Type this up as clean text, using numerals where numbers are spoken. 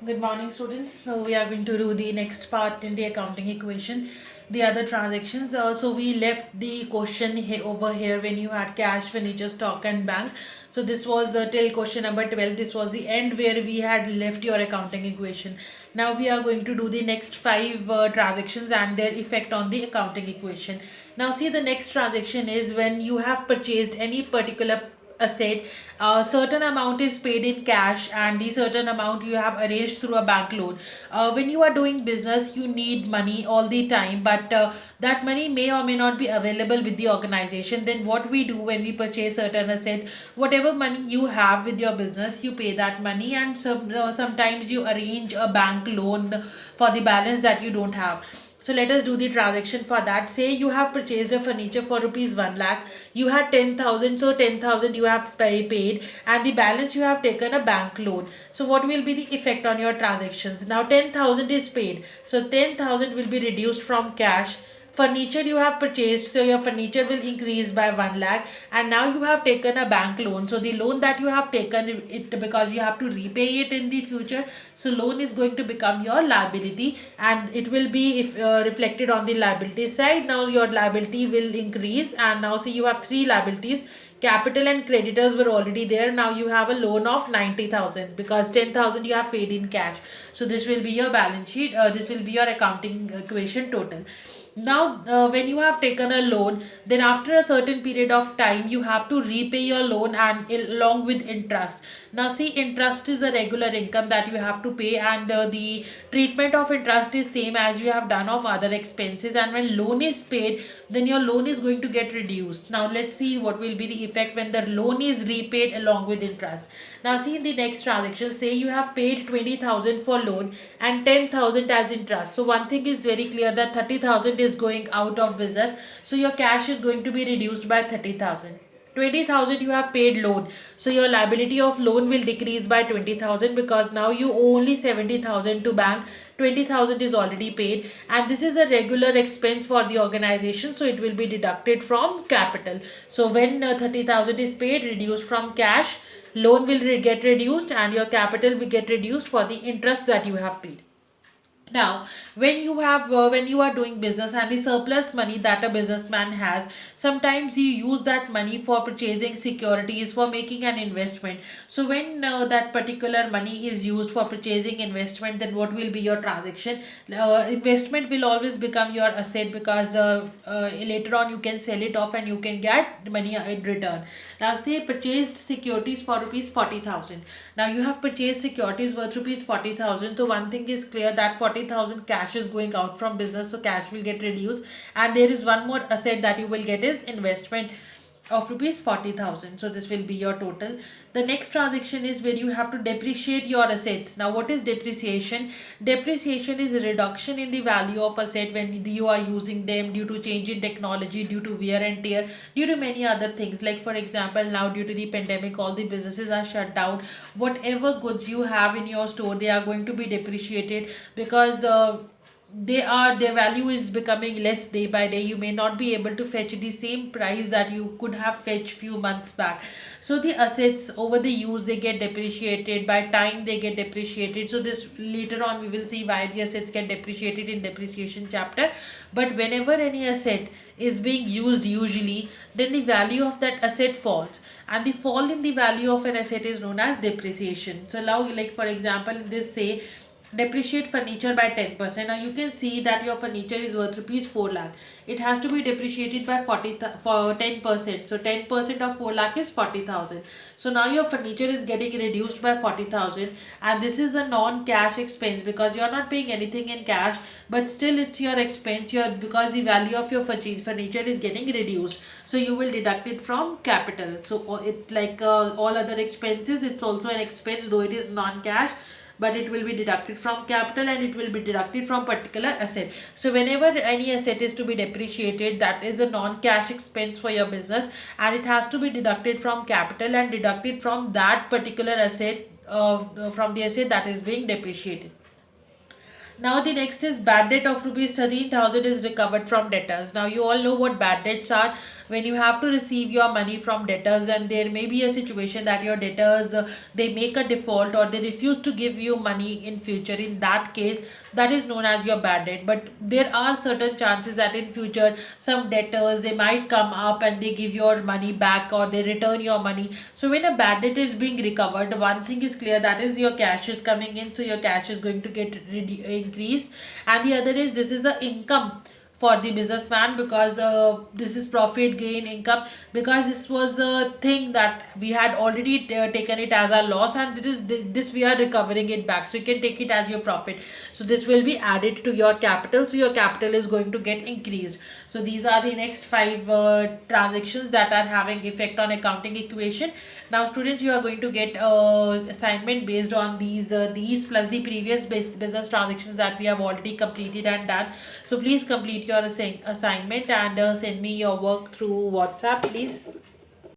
Good morning, students. Now we are going to do the next part in the accounting equation, the other transactions. So we left the question over here when you had cash, furniture, stock, and bank. So this was till question number 12. This was the end where we had left your accounting equation. Now we are going to do the next five transactions and their effect on the accounting equation. Now see, the next transaction is when you have purchased any particular asset. A certain amount is paid in cash and the certain amount you have arranged through a bank loan. When you are doing business, you need money all the time, but that money may or may not be available with the organization. Then what we do when we purchase certain assets, whatever money you have with your business, you pay that money, and sometimes you arrange a bank loan for the balance that you don't have. So let us do the transaction for that. Say you have purchased a furniture for rupees 1 lakh. You had 10,000, so 10,000 you have paid, and the balance you have taken a bank loan. So what will be the effect on your transactions? Now 10,000 is paid, so 10,000 will be reduced from cash. Furniture you have purchased, so your furniture will increase by 1 lakh, and now you have taken a bank loan. So the loan that you have taken it, because you have to repay it in the future, so loan is going to become your liability, and it will be if reflected on the liability side. Now your liability will increase, and now see, you have three liabilities. Capital and creditors were already there. Now you have a loan of 90,000 because 10,000 you have paid in cash. So this will be your balance sheet. This will be your accounting equation total. Now when you have taken a loan, then after a certain period of time you have to repay your loan, and along with interest. Now see, interest is a regular income that you have to pay, and the treatment of interest is same as you have done of other expenses, and when loan is paid, then your loan is going to get reduced. Now let's see what will be the effect when the loan is repaid along with interest. Now see, in the next transaction, say you have paid 20,000 for loan and 10,000 as interest. So one thing is very clear, that 30,000 is going out of business, so your cash is going to be reduced by 30,000. 20,000 you have paid loan, so your liability of loan will decrease by 20,000, because now you owe only 70,000 to bank. 20,000 is already paid, and this is a regular expense for the organization, so it will be deducted from capital. So when 30,000 is paid, reduced from cash, loan will get reduced, and your capital will get reduced for the interest that you have paid. Now when you are doing business, and the surplus money that a businessman has, sometimes he use that money for purchasing securities, for making an investment. So when that particular money is used for purchasing investment, then what will be your transaction? Investment will always become your asset, because later on you can sell it off and you can get money in return. Now say purchased securities for rupees 40,000. Now you have purchased securities worth rupees 40,000. So one thing is clear, that 40,000 cash is going out from business, so cash will get reduced, and there is one more asset that you will get is investment of rupees 40,000. So this will be your total. The next transaction is where you have to depreciate your assets. Now what is depreciation? Depreciation is a reduction in the value of asset when you are using them due to change in technology, due to wear and tear, due to many other things. Like for example, now due to the pandemic, all the businesses are shut down. Whatever goods you have in your store, they are going to be depreciated, because their value is becoming less day by day. You may not be able to fetch the same price that you could have fetched few months back. So the assets over the use, they get depreciated, by time they get depreciated. So this later on we will see why the assets get depreciated in depreciation chapter. But whenever any asset is being used usually, then the value of that asset falls, and the fall in the value of an asset is known as depreciation. So now, like for example, in this say depreciate furniture by 10%. Now you can see that your furniture is worth rupees 4 lakh. It has to be depreciated by 10%. So 10% of 4 lakh is 40,000. So now your furniture is getting reduced by 40,000, and this is a non-cash expense, because you are not paying anything in cash, but still it's your expense here, because the value of your furniture is getting reduced. So you will deduct it from capital. So it's like all other expenses, it's also an expense, though it is non-cash, but it will be deducted from capital, and it will be deducted from particular asset. So whenever any asset is to be depreciated, that is a non-cash expense for your business, and it has to be deducted from capital and deducted from that particular asset, from the asset that is being depreciated. Now the next is bad debt of rupees 13,000 is recovered from debtors. Now you all know what bad debts are. When you have to receive your money from debtors and there may be a situation that your debtors they make a default or they refuse to give you money in future. In that case, that is known as your bad debt. But there are certain chances that in future some debtors they might come up and they give your money back or they return your money. So when a bad debt is being recovered, one thing is clear, that is your cash is coming in, so your cash is going to get increased. And the other is this is a income for the businessman, because this is profit gain income, because this was a thing that we had already taken it as a loss, and this we are recovering it back, so you can take it as your profit. So this will be added to your capital, so your capital is going to get increased. So these are the next five transactions that are having effect on accounting equation. Now students, you are going to get assignment based on these plus the previous business transactions that we have already completed and done. So please complete your assignment and send me your work through WhatsApp, please.